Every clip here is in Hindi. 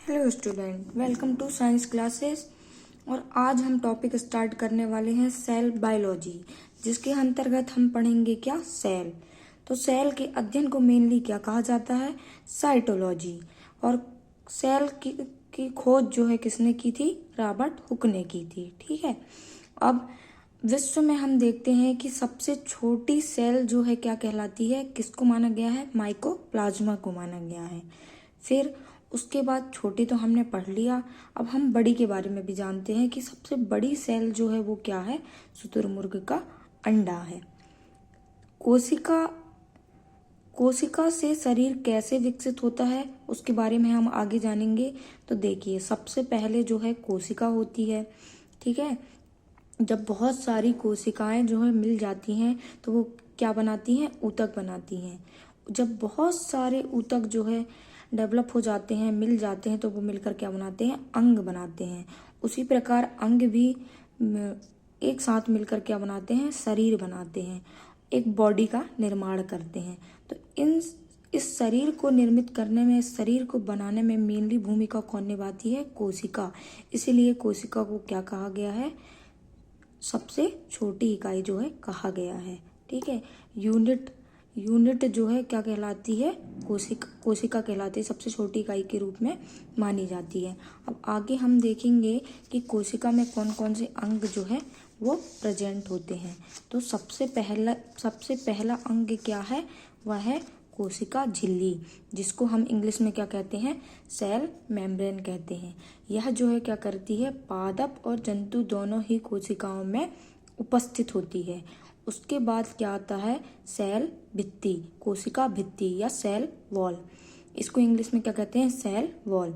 Hello student, welcome to science classes. और आज हम टॉपिक स्टार्ट करने वाले हैं सेल बायोलॉजी, जिसके अंतर्गत हम पढ़ेंगे क्या, सेल। तो सेल के अध्ययन को मेनली क्या कहा जाता है, साइटोलॉजी। और सेल की खोज जो है किसने की थी, रॉबर्ट हुक ने की थी। ठीक है। अब विश्व में हम देखते हैं कि सबसे छोटी सेल जो है क्या कहलाती है, किसको माना गया है, माइकोप्लाज्मा को माना गया है। फिर उसके बाद छोटी तो हमने पढ़ लिया, अब हम बड़ी के बारे में भी जानते हैं कि सबसे बड़ी सेल जो है वो क्या है, शुतुरमुर्ग का अंडा है। कोशिका कोशिका से शरीर कैसे विकसित होता है उसके बारे में हम आगे जानेंगे। तो देखिए, सबसे पहले जो है कोशिका होती है। ठीक है। जब बहुत सारी कोशिकाएं जो है मिल जाती हैं तो वो क्या बनाती हैं, ऊतक बनाती हैं। जब बहुत सारे ऊतक जो है डेवलप हो जाते हैं, मिल जाते हैं, तो वो मिलकर क्या बनाते हैं, अंग बनाते हैं। उसी प्रकार अंग भी एक साथ मिलकर क्या बनाते हैं, शरीर बनाते हैं, एक बॉडी का निर्माण करते हैं। तो इस शरीर को निर्मित करने में, इस शरीर को बनाने में मेनली भूमिका कौन निभाती है, कोशिका। इसीलिए कोशिका को क्या कहा गया है, सबसे छोटी इकाई जो है कहा गया है। ठीक है। यूनिट जो है क्या कहलाती है, कोशिका कहलाती है, सबसे छोटी इकाई के रूप में मानी जाती है। अब आगे हम देखेंगे कि कोशिका में कौन कौन से अंग जो है वो प्रेजेंट होते हैं। तो सबसे पहला अंग क्या है, वह है कोशिका झिल्ली, जिसको हम इंग्लिश में क्या कहते हैं, सेल मेम्ब्रेन कहते हैं। यह जो है क्या करती है, पादप और जंतु दोनों ही कोशिकाओं में उपस्थित होती है। उसके बाद क्या आता है, सेल भित्ति, कोशिका भित्ति या सेल वॉल। इसको इंग्लिश में क्या कहते हैं, सेल वॉल,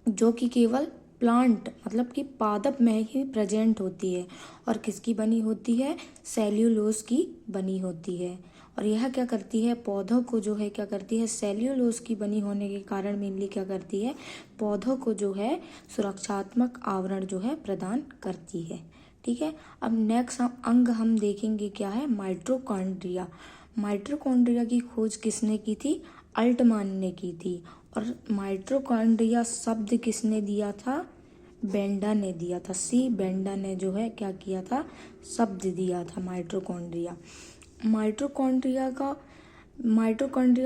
जो कि केवल प्लांट मतलब कि पादप में ही प्रेजेंट होती है और किसकी बनी होती है, सेल्यूलोज की बनी होती है। और यह क्या करती है, पौधों को जो है क्या करती है, सेल्यूलोज की बनी होने के कारण मेनली क्या करती है, पौधों को जो है सुरक्षात्मक आवरण जो है प्रदान करती है। ठीक है। अब नेक्स्ट अंग हम देखेंगे क्या है, माइटोकॉन्ड्रिया। माइटोकॉन्ड्रिया की खोज किसने की थी, अल्टमान ने की थी। और माइटोकॉन्ड्रिया शब्द किसने दिया था, बेंडा ने दिया था। सी बेंडा ने जो है क्या किया था, शब्द दिया था माइटोकॉन्ड्रिया। माइटोकॉन्ड्रिया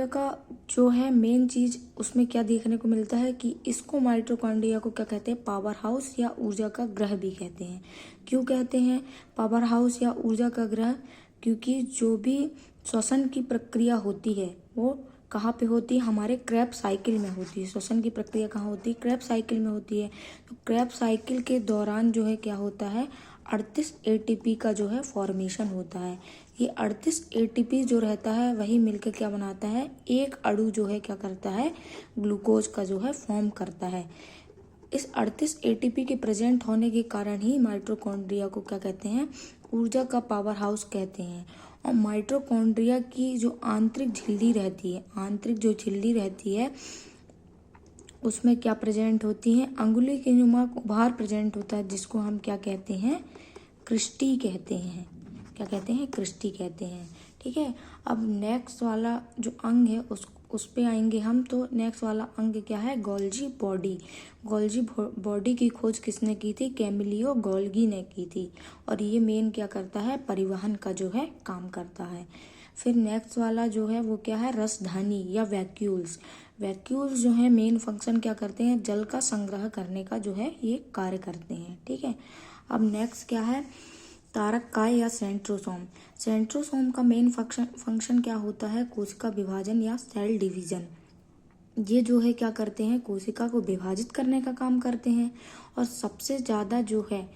का जो है मेन चीज उसमें क्या देखने को मिलता है कि इसको, माइटोकॉन्ड्रिया को क्या कहते हैं, पावर हाउस या ऊर्जा का ग्रह भी कहते हैं। क्यों कहते हैं पावर हाउस या ऊर्जा का ग्रह, क्योंकि जो भी श्वसन की प्रक्रिया होती है वो कहाँ पे होती है, हमारे क्रेब साइकिल में होती है। श्वसन की प्रक्रिया कहाँ होती है, क्रेब साइकिल में होती है। तो क्रेब साइकिल के दौरान जो है क्या होता है, 38 एटीपी का जो है फॉर्मेशन होता है। ये 38 एटीपी जो रहता है वही मिलकर क्या बनाता है, एक अणु जो है क्या करता है, ग्लूकोज का जो है फॉर्म करता है। इस 38 एटीपी के प्रेजेंट होने के कारण ही माइटोकॉन्ड्रिया को क्या कहते हैं, ऊर्जा का पावर हाउस कहते हैं। और माइटोकॉन्ड्रिया की जो आंतरिक झिल्ली रहती है उसमें क्या प्रेजेंट होती है, अंगुली के नुमा भार प्रेजेंट होता है, जिसको हम क्या कहते हैं, क्रिस्टी कहते हैं। क्या कहते हैं, क्रिस्टी कहते हैं। ठीक है। अब नेक्स्ट वाला जो अंग है उस पे आएंगे हम। तो नेक्स्ट वाला अंग क्या है, गोल्जी बॉडी। गोल्जी बॉडी की खोज किसने की थी, कैमिलियो गोल्गी ने की थी। और ये मेन क्या करता है, परिवहन का जो है काम करता है। फिर नेक्स्ट वाला जो है वो क्या है, रसधानी या वैक्यूल्स। वैक्यूल्स जो है मेन फंक्शन क्या करते हैं, जल का संग्रह करने का जो है ये कार्य करते हैं। ठीक है। अब नेक्स्ट क्या है, तारक काय या सेंट्रोसोम। सेंट्रोसोम का मेन फंक्शन क्या होता है, कोशिका विभाजन या सेल डिवीजन। ये जो है क्या करते हैं, कोशिका को विभाजित करने का काम करते हैं। और सबसे ज़्यादा जो है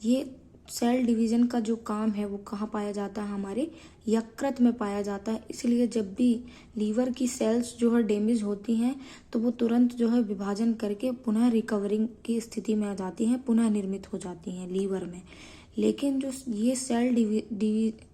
ये सेल डिवीजन का जो काम है वो कहाँ पाया जाता है, हमारे यकृत में पाया जाता है। इसलिए जब भी लीवर की सेल्स जो है डैमेज होती हैं तो वो तुरंत जो है विभाजन करके पुनः रिकवरिंग की स्थिति में आ जाती हैं, पुनः निर्मित हो जाती हैं लीवर में। लेकिन जो ये सेल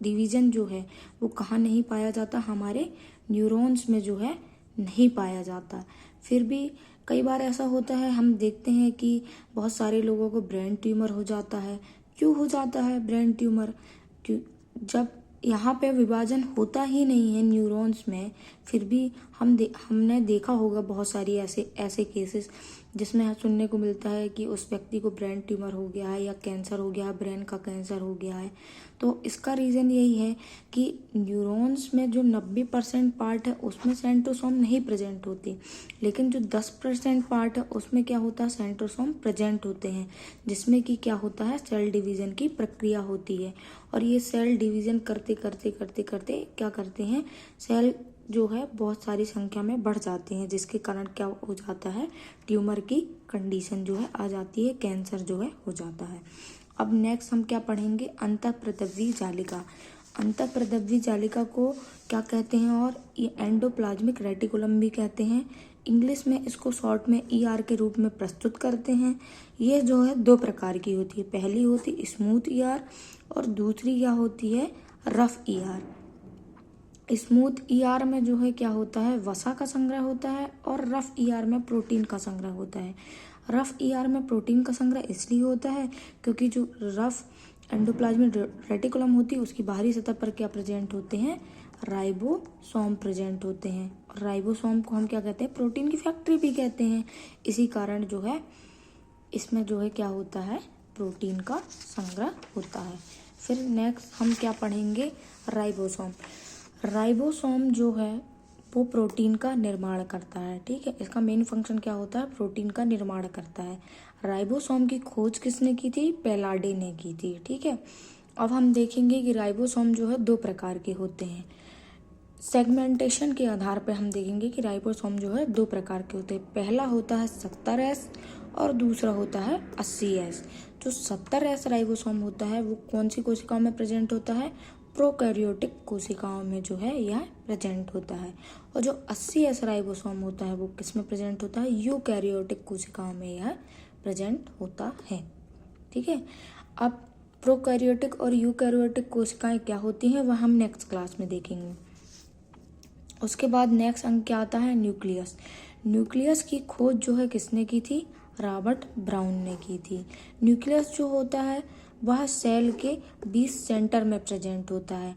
डिवीजन जो है वो कहाँ नहीं पाया जाता, हमारे न्यूरॉन्स में जो है नहीं पाया जाता। फिर भी कई बार ऐसा होता है, हम देखते हैं कि बहुत सारे लोगों को ब्रेन ट्यूमर हो जाता है। क्यों हो जाता है ब्रेन ट्यूमर, क्यों, जब यहाँ पे विभाजन होता ही नहीं है न्यूरॉन्स में। फिर भी हमने देखा होगा बहुत सारी ऐसे केसेस जिसमें सुनने को मिलता है कि उस व्यक्ति को ब्रेन ट्यूमर हो गया है या कैंसर हो गया है, ब्रेन का कैंसर हो गया है। तो इसका रीज़न यही है कि न्यूरॉन्स में जो 90% पार्ट है उसमें सेंट्रोसोम नहीं प्रेजेंट होती, लेकिन जो 10% पार्ट है उसमें क्या होता है, सेंट्रोसोम प्रेजेंट होते हैं, जिसमें कि क्या होता है, सेल डिवीज़न की प्रक्रिया होती है। और ये सेल डिवीज़न करते करते करते करते क्या करते हैं, सेल जो है बहुत सारी संख्या में बढ़ जाते हैं, जिसके कारण क्या हो जाता है, ट्यूमर की कंडीशन जो है आ जाती है, कैंसर जो है हो जाता है। अब नेक्स्ट हम क्या पढ़ेंगे, अंतःप्रद्रव्य जालिका। अंतःप्रद्रव्य जालिका को क्या कहते हैं, और ये एंडोप्लाज्मिक रेटिकुलम भी कहते हैं। इंग्लिश में इसको शॉर्ट में ER के रूप में प्रस्तुत करते हैं। ये जो है 2 प्रकार की होती है, पहली होती स्मूथ ER और दूसरी क्या होती है, रफ ER। स्मूथ ER में जो है क्या होता है, वसा का संग्रह होता है, और रफ ER में प्रोटीन का संग्रह होता है। रफ ER में प्रोटीन का संग्रह इसलिए होता है क्योंकि जो रफ एंडोप्लाज्मिक रेटिकुलम होती है उसकी बाहरी सतह पर क्या प्रेजेंट होते हैं, राइबोसोम प्रेजेंट होते हैं। और राइबोसोम को हम क्या कहते हैं, प्रोटीन की फैक्ट्री भी कहते हैं। इसी कारण जो है इसमें जो है क्या होता है, प्रोटीन का संग्रह होता है। फिर नेक्स्ट हम क्या पढ़ेंगे, राइबोसोम। राइबोसोम जो है वो प्रोटीन का निर्माण करता है, ठीक है। इसका मेन फंक्शन क्या होता है, प्रोटीन का निर्माण करता है। राइबोसोम की खोज किसने की थी, पेलाडे ने की थी, ठीक है। अब हम देखेंगे कि राइबोसोम जो है 2 प्रकार के होते हैं। सेगमेंटेशन के आधार पर हम देखेंगे कि राइबोसोम जो है 2 प्रकार के होते हैं। पहला होता है 70S और दूसरा होता है 80S। जो 70S राइबोसोम होता है वो कौन सी कोशिकाओं में प्रेजेंट होता है, प्रोकैरियोटिक कोशिकाओं में जो है यह प्रेजेंट होता है। और जो 80S राइबोसोम होता है वो किस में प्रेजेंट होता है, यूकैरियोटिक कोशिकाओं में यह प्रेजेंट होता है, ठीक है। अब प्रोकैरियोटिक और यूकैरियोटिक कोशिकाएं क्या होती हैं वह हम नेक्स्ट क्लास में देखेंगे। उसके बाद नेक्स्ट अंक क्या आता है, न्यूक्लियस। न्यूक्लियस की खोज जो है किसने की थी, रॉबर्ट ब्राउन ने की थी। न्यूक्लियस जो होता है वह सेल के 20 सेंटर में प्रेजेंट होता है,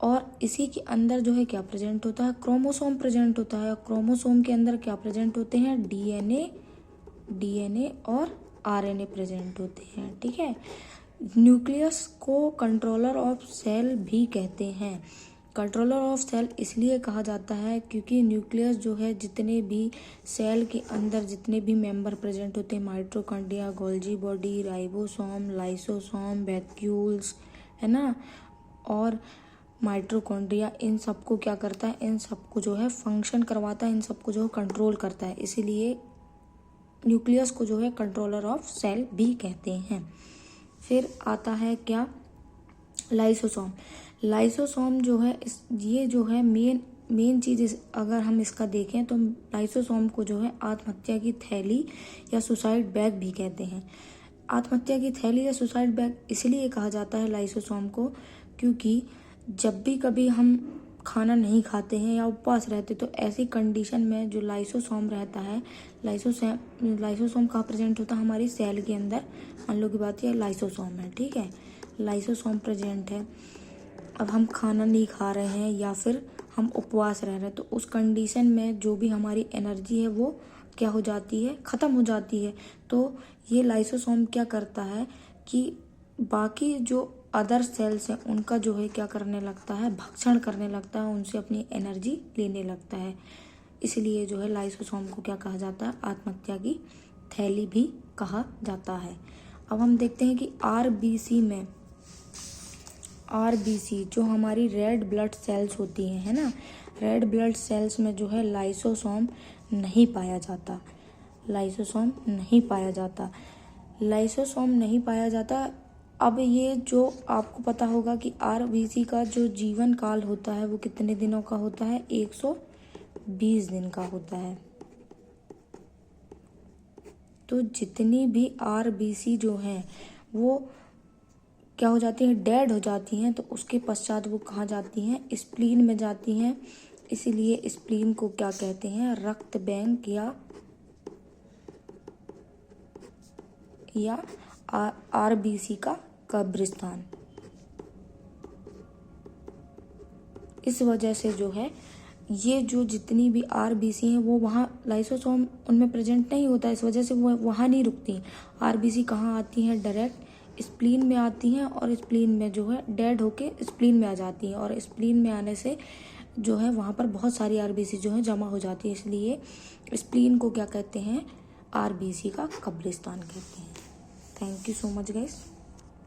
और इसी के अंदर जो है क्या प्रेजेंट होता है, क्रोमोसोम प्रेजेंट होता है। क्रोमोसोम के अंदर क्या प्रेजेंट होते हैं, डीएनए और आरएनए प्रेजेंट होते हैं, ठीक है। न्यूक्लियस को कंट्रोलर ऑफ सेल भी कहते हैं। कंट्रोलर ऑफ सेल इसलिए कहा जाता है क्योंकि न्यूक्लियस जो है जितने भी सेल के अंदर जितने भी मेंबर प्रेजेंट होते हैं, mitochondria, Golgi body, ribosome, lysosome, vacuoles, है ना, और माइटोकॉन्ड्रिया, इन सबको क्या करता है, इन सबको जो है फंक्शन करवाता है, इन सबको जो है कंट्रोल करता है। इसीलिए न्यूक्लियस को जो है कंट्रोलर ऑफ सेल भी कहते हैं। फिर आता है क्या, लाइसोसोम। लाइसोसोम जो है ये जो है मेन चीज़ अगर हम इसका देखें तो लाइसोसोम को जो है आत्महत्या की थैली या सुसाइड बैग भी कहते हैं। आत्महत्या की थैली या सुसाइड बैग इसलिए कहा जाता है लाइसोसोम को क्योंकि जब भी कभी हम खाना नहीं खाते हैं या उपवास रहते तो ऐसी कंडीशन में जो लाइसोसोम रहता है, लाइसोसोम कहाँ प्रेजेंट होता है, हमारी सेल के अंदर। मान लो की बात है लाइसोसोम है, ठीक है, लाइसोसोम प्रेजेंट है। अब हम खाना नहीं खा रहे हैं या फिर हम उपवास रह रहे हैं तो उस कंडीशन में जो भी हमारी एनर्जी है वो क्या हो जाती है, ख़त्म हो जाती है। तो ये लाइसोसोम क्या करता है कि बाकी जो अदर सेल्स हैं उनका जो है क्या करने लगता है, भक्षण करने लगता है, उनसे अपनी एनर्जी लेने लगता है। इसलिए जो है लाइसोसोम को क्या कहा जाता है, आत्महत्या की थैली भी कहा जाता है। अब हम देखते हैं कि आरबीसी जो हमारी रेड ब्लड सेल्स होती हैं, है ना, रेड ब्लड सेल्स में जो है लाइसोसोम नहीं पाया जाता, लाइसोसोम नहीं पाया जाता, लाइसोसोम नहीं पाया जाता। अब ये जो आपको पता होगा कि आरबीसी का जो जीवन काल होता है वो कितने दिनों का होता है, 120 दिन का होता है। तो जितनी भी आरबीसी जो हैं वो क्या हो जाती हैं, डेड हो जाती हैं, तो उसके पश्चात वो कहाँ जाती हैं, स्प्लीन में जाती हैं। इसीलिए स्प्लीन को क्या कहते हैं, रक्त बैंक या आरबीसी का कब्रिस्तान। इस वजह से जो है ये जो जितनी भी आरबीसी हैं वो वहाँ लाइसोसोम उनमें प्रेजेंट नहीं होता, इस वजह से वो वहाँ नहीं रुकती। आरबीसी कहाँ आती हैं? डायरेक्ट स्प्लीन में आती हैं और स्प्लीन में जो है डेड होके स्प्लीन में आ जाती हैं, और स्प्लीन में आने से जो है वहाँ पर बहुत सारी आरबीसी जो है जमा हो जाती है, इसलिए स्प्लीन को क्या कहते हैं? आरबीसी का कब्रिस्तान कहते हैं। Thank you so much guys.